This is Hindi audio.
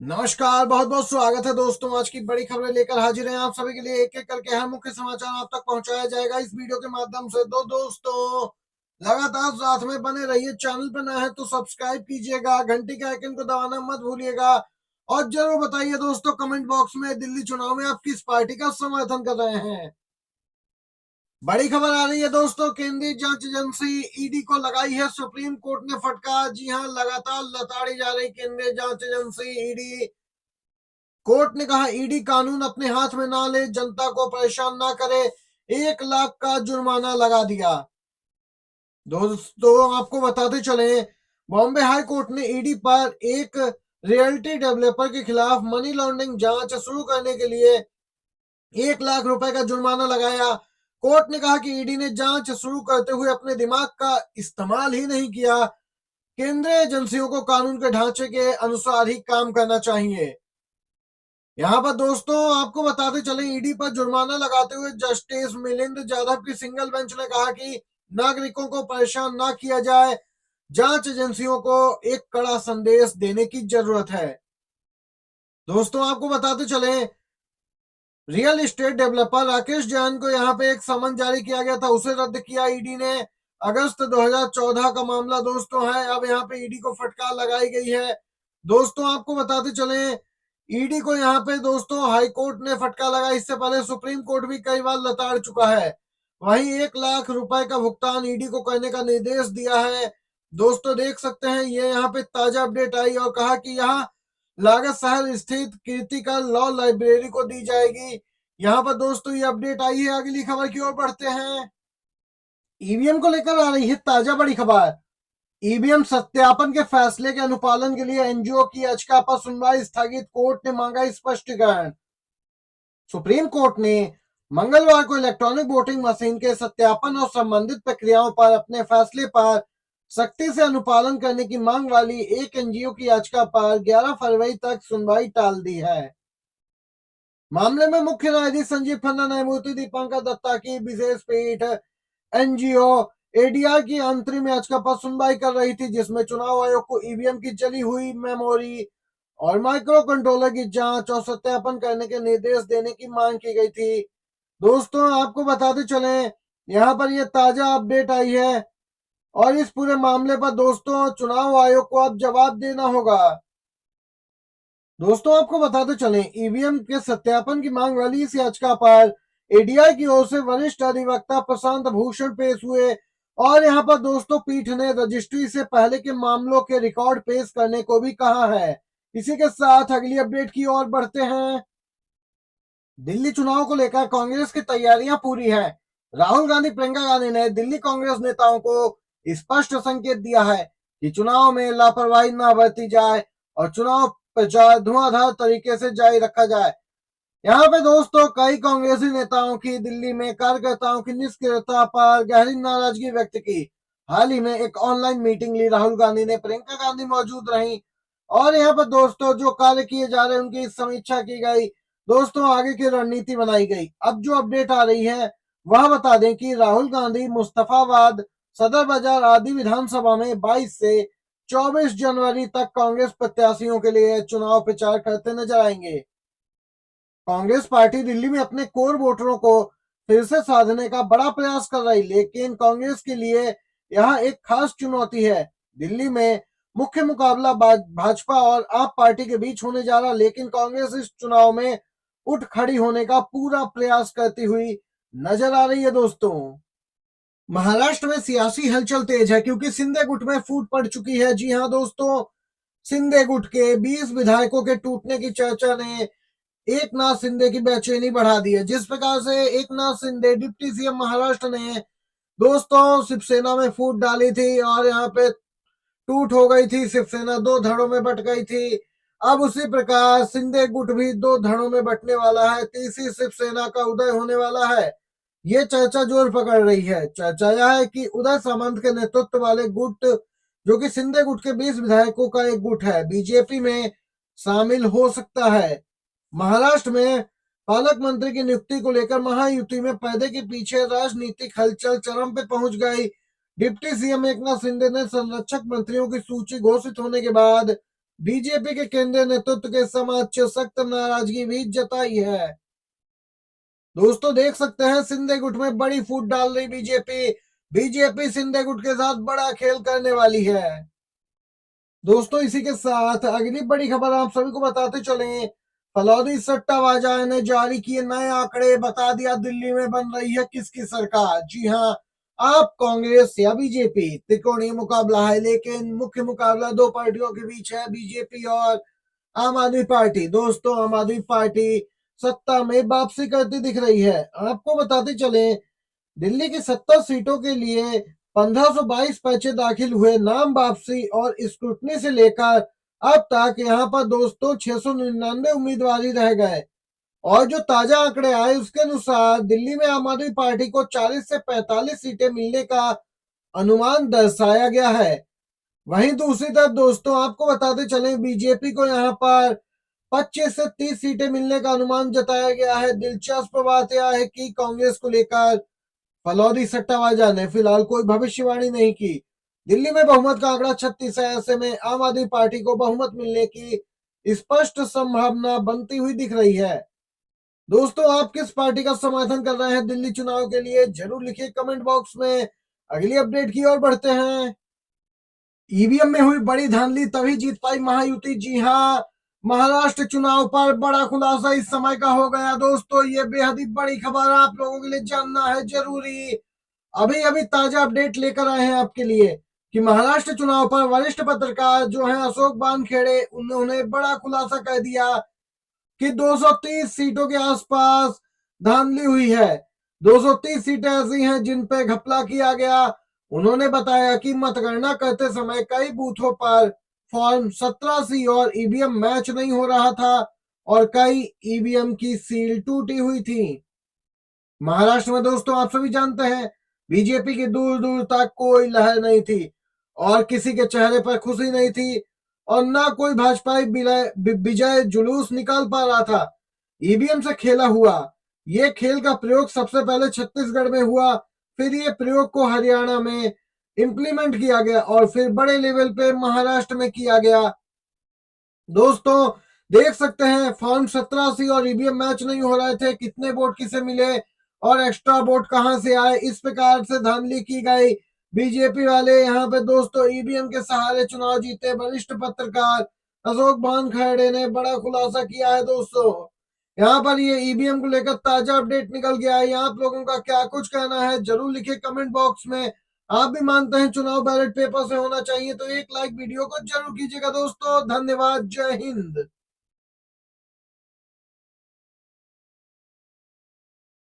नमस्कार, बहुत बहुत स्वागत है दोस्तों। आज की बड़ी खबरें लेकर हाजिर हैं आप सभी के लिए। एक एक करके हर मुख्य समाचार आप तक पहुंचाया जाएगा इस वीडियो के माध्यम से। दोस्तों लगातार साथ में बने रहिए। चैनल पर नया है तो सब्सक्राइब कीजिएगा, घंटी के आइकन को दबाना मत भूलिएगा और जरूर बताइए दोस्तों कमेंट बॉक्स में दिल्ली चुनाव में आप किस पार्टी का समर्थन कर रहे हैं। बड़ी खबर आ रही है दोस्तों, केंद्रीय जांच एजेंसी ईडी को लगाई है सुप्रीम कोर्ट ने फटकार। जी हां, लगातार लताड़ी जा रही केंद्रीय जांच एजेंसी ईडी। कोर्ट ने कहा ईडी कानून अपने हाथ में ना ले, जनता को परेशान ना करे, 1 लाख का जुर्माना लगा दिया। दोस्तों आपको बताते चले, बॉम्बे हाई कोर्ट ने ईडी पर एक रियल्टी डेवलपर के खिलाफ मनी लॉन्ड्रिंग जांच शुरू करने के लिए 1 लाख रुपए का जुर्माना लगाया। कोर्ट ने कहा कि ईडी ने जांच शुरू करते हुए अपने दिमाग का इस्तेमाल ही नहीं किया। केंद्रीय एजेंसियों को कानून के ढांचे के अनुसार ही काम करना चाहिए। यहाँ पर दोस्तों आपको बताते चले, ईडी पर जुर्माना लगाते हुए जस्टिस मिलिंद जाधव की सिंगल बेंच ने कहा कि नागरिकों को परेशान ना किया जाए, जांच एजेंसियों को एक कड़ा संदेश देने की जरूरत है। दोस्तों आपको बताते चले, real estate developer Rakesh Jain को यहाँ पे एक समन जारी किया गया था, उसे रद्द किया ईडी ने। अगस्त 2014 का मामला दोस्तों है। अब यहाँ पे ईडी को फटकार लगाई गई है। दोस्तों आपको बताते चले, ईडी को यहाँ पे दोस्तों हाई कोर्ट ने फटकार लगा। इससे पहले सुप्रीम कोर्ट भी कई बार लताड़ चुका है। वहीं 1 लाख रुपए का भुगतान ईडी को करने का निर्देश दिया है। दोस्तों देख सकते हैं, ये यहाँ पे ताजा अपडेट आई और कहा कि यहाँ लागत शहर स्थित कीर्तिकर लॉ लाइब्रेरी को दी जाएगी। यहाँ पर दोस्तों ये अपडेट आई है। अगली खबर की ओर बढ़ते हैं। ईवीएम को लेकर आ रही है ताजा बड़ी खबर। ईवीएम सत्यापन के फैसले के अनुपालन के लिए एनजीओ की याचिका पर सुनवाई स्थगित, कोर्ट ने मांगा स्पष्टीकरण। सुप्रीम कोर्ट ने मंगलवार को इलेक्ट्रॉनिक वोटिंग मशीन के सत्यापन और संबंधित प्रक्रियाओं पर अपने फैसले पर सख्ती से अनुपालन करने की मांग वाली एक एनजीओ की याचिका पर 11 फरवरी तक सुनवाई टाल दी है। मामले में मुख्य न्यायाधीश संजीव खन्ना, न्यायमूर्ति दीपांकर दत्ता की विशेष पीठ एनजीओ एडीआर की अंतरिम याचिका पर सुनवाई कर रही थी, जिसमें चुनाव आयोग को ईवीएम की जली हुई मेमोरी और माइक्रो कंट्रोलर की जांच और सत्यापन करने के निर्देश देने की मांग की गई थी। दोस्तों आपको बताते चले, यहाँ पर यह ताजा अपडेट आई है और इस पूरे मामले पर दोस्तों चुनाव आयोग को अब जवाब देना होगा। दोस्तों आपको बताते चलें, ईवीएम के सत्यापन की मांग वाली इस याचिका पर एडीआई की ओर से वरिष्ठ अधिवक्ता प्रशांत भूषण पेश हुए और यहाँ पर दोस्तों पीठ ने रजिस्ट्री से पहले के मामलों के रिकॉर्ड पेश करने को भी कहा है। इसी के साथ अगली अपडेट की ओर बढ़ते हैं। दिल्ली चुनाव को लेकर कांग्रेस की तैयारियां पूरी है। राहुल गांधी, प्रियंका गांधी ने दिल्ली कांग्रेस नेताओं को स्पष्ट संकेत दिया है कि चुनाव में लापरवाही न बरती जाए और चुनाव प्रचार धुआंधार तरीके से जारी रखा जाए। यहाँ पे दोस्तों कई कांग्रेसी नेताओं की दिल्ली में कार्यकर्ताओं की निष्क्रियता पर गहरी नाराजगी व्यक्त की। हाल ही में एक ऑनलाइन मीटिंग ली राहुल गांधी ने, प्रियंका गांधी मौजूद रही और यहाँ पर दोस्तों जो कार्य किए जा रहे हैं उनकी समीक्षा की गई। दोस्तों आगे की रणनीति बनाई गई। अब जो अपडेट आ रही है वह बता दें कि राहुल गांधी मुस्तफाबाद, सदर बाजार आदि विधानसभा में 22 से 24 जनवरी तक कांग्रेस प्रत्याशियों के लिए चुनाव प्रचार करते नजर आएंगे। कांग्रेस पार्टी दिल्ली में अपने कोर वोटरों को फिर से साधने का बड़ा प्रयास कर रही, लेकिन कांग्रेस के लिए यहाँ एक खास चुनौती है। दिल्ली में मुख्य मुकाबला भाजपा और आप पार्टी के बीच होने जा रहा, लेकिन कांग्रेस इस चुनाव में उठ खड़ी होने का पूरा प्रयास करती हुई नजर आ रही है। दोस्तों महाराष्ट्र में सियासी हलचल तेज है क्योंकि शिंदे गुट में फूट पड़ चुकी है। जी हां दोस्तों, शिंदे गुट के 20 विधायकों के टूटने की चर्चा ने एक नाथ शिंदे की बेचैनी बढ़ा दी है। जिस प्रकार से एक नाथ शिंदे डिप्टी सीएम महाराष्ट्र ने दोस्तों शिवसेना में फूट डाली थी और यहाँ पे टूट हो गई थी, शिवसेना 2 धड़ों में बट गई थी। अब उसी प्रकार शिंदे गुट भी 2 धड़ों में बटने वाला है, तीसरी शिवसेना का उदय होने वाला है। ये चर्चा जोर पकड़ रही है। चर्चा यह है कि उदय सामंत के नेतृत्व वाले गुट, जो कि शिंदे गुट के 20 विधायकों का एक गुट है, बीजेपी में शामिल हो सकता है। महाराष्ट्र में पालक मंत्री की नियुक्ति को लेकर महायुति में पर्दे के पीछे राजनीतिक हलचल चरम पे पहुंच गई। डिप्टी सीएम एकनाथ शिंदे ने संरक्षक मंत्रियों की सूची घोषित होने के बाद बीजेपी के केंद्रीय नेतृत्व के समक्ष सख्त नाराजगी भी जताई है। दोस्तों देख सकते हैं सिंधे गुट में बड़ी फूट डाल रही बीजेपी। बीजेपी सिंधे गुट के साथ बड़ा खेल करने वाली है। दोस्तों इसी के साथ अगली बड़ी खबर आप सभी को बताते चले। फलौदी सट्टाबाजों ने जारी किए नए आंकड़े, बता दिया दिल्ली में बन रही है किसकी सरकार। जी हां, आप कांग्रेस या बीजेपी, त्रिकोणीय मुकाबला है, लेकिन मुख्य मुकाबला दो पार्टियों के बीच है, बीजेपी और आम आदमी पार्टी। दोस्तों आम आदमी पार्टी सत्ता में वापसी करती दिख रही है। आपको बताते चले दिल्ली की 70 सीटों के लिए 1522 पर्चे दाखिल हुए। नाम वापसी और स्क्रूटनी से लेकर अब तक यहां पर दोस्तों 699 उम्मीदवार ही रह गए। और जो ताजा आंकड़े आए उसके अनुसार दिल्ली में आम आदमी पार्टी को 40 से 45 सीटें मिलने का अनुमान दर्शाया गया है। वहीं दूसरी तरफ दोस्तों आपको बताते चले बीजेपी को यहां पर 25 से 30 सीटें मिलने का अनुमान जताया गया है। दिलचस्प बात यह है कि कांग्रेस को लेकर फलौदी सट्टाबाजा ने फिलहाल कोई भविष्यवाणी नहीं की। दिल्ली में बहुमत का आंकड़ा 36 है। ऐसे में आम आदमी पार्टी को बहुमत मिलने की स्पष्ट संभावना बनती हुई दिख रही है। दोस्तों आप किस पार्टी का समर्थन कर रहे हैं दिल्ली चुनाव के लिए, जरूर लिखिए कमेंट बॉक्स में। अगली अपडेट की ओर बढ़ते हैं। ईवीएम में हुई बड़ी धांधली, तभी जीत पाई महायुति। जी हां, महाराष्ट्र चुनाव पर बड़ा खुलासा इस समय का हो गया। दोस्तों ये बेहद ही बड़ी खबर आप लोगों के लिए जानना है जरूरी। अभी अभी ताजा अपडेट लेकर आए हैं आपके लिए कि महाराष्ट्र चुनाव पर वरिष्ठ पत्रकार जो हैं अशोक वानखेड़े, उन्होंने बड़ा खुलासा कर दिया कि 230 सीटों के आसपास धांधली हुई है। 230 सीटें ऐसी हैं जिन पे घपला किया गया। उन्होंने बताया कि मतगणना करते समय कई बूथों पर फॉर्म 17C और ईवीएम मैच नहीं हो रहा था और कई ईवीएम की सील टूटी हुई थी। महाराष्ट्र में दोस्तों आप सभी जानते हैं बीजेपी की दूर दूर तक कोई लहर नहीं थी और किसी के चेहरे पर खुशी नहीं थी और ना कोई भाजपाई विजय जुलूस निकाल पा रहा था। ईवीएम से खेला हुआ ये खेल का प्रयोग सबसे पहले छत्तीसगढ़ में हुआ, फिर ये प्रयोग को हरियाणा में इंप्लीमेंट किया गया और फिर बड़े लेवल पे महाराष्ट्र में किया गया। दोस्तों देख सकते हैं फॉर्म 17C और ईवीएम मैच नहीं हो रहे थे, कितने वोट किसे मिले और एक्स्ट्रा वोट कहां से आए, इस प्रकार से धांधली की गई। बीजेपी वाले यहाँ पे दोस्तों ईवीएम के सहारे चुनाव जीते। वरिष्ठ पत्रकार अशोक वानखेड़े ने बड़ा खुलासा किया है। दोस्तों यहाँ पर ये ईवीएम को लेकर ताजा अपडेट निकल गया है। आप लोगों का क्या कुछ कहना है जरूर लिखिए कमेंट बॉक्स में। आप भी मानते हैं चुनाव बैलेट पेपर से होना चाहिए तो एक लाइक वीडियो को जरूर कीजिएगा। दोस्तों धन्यवाद, जय हिंद।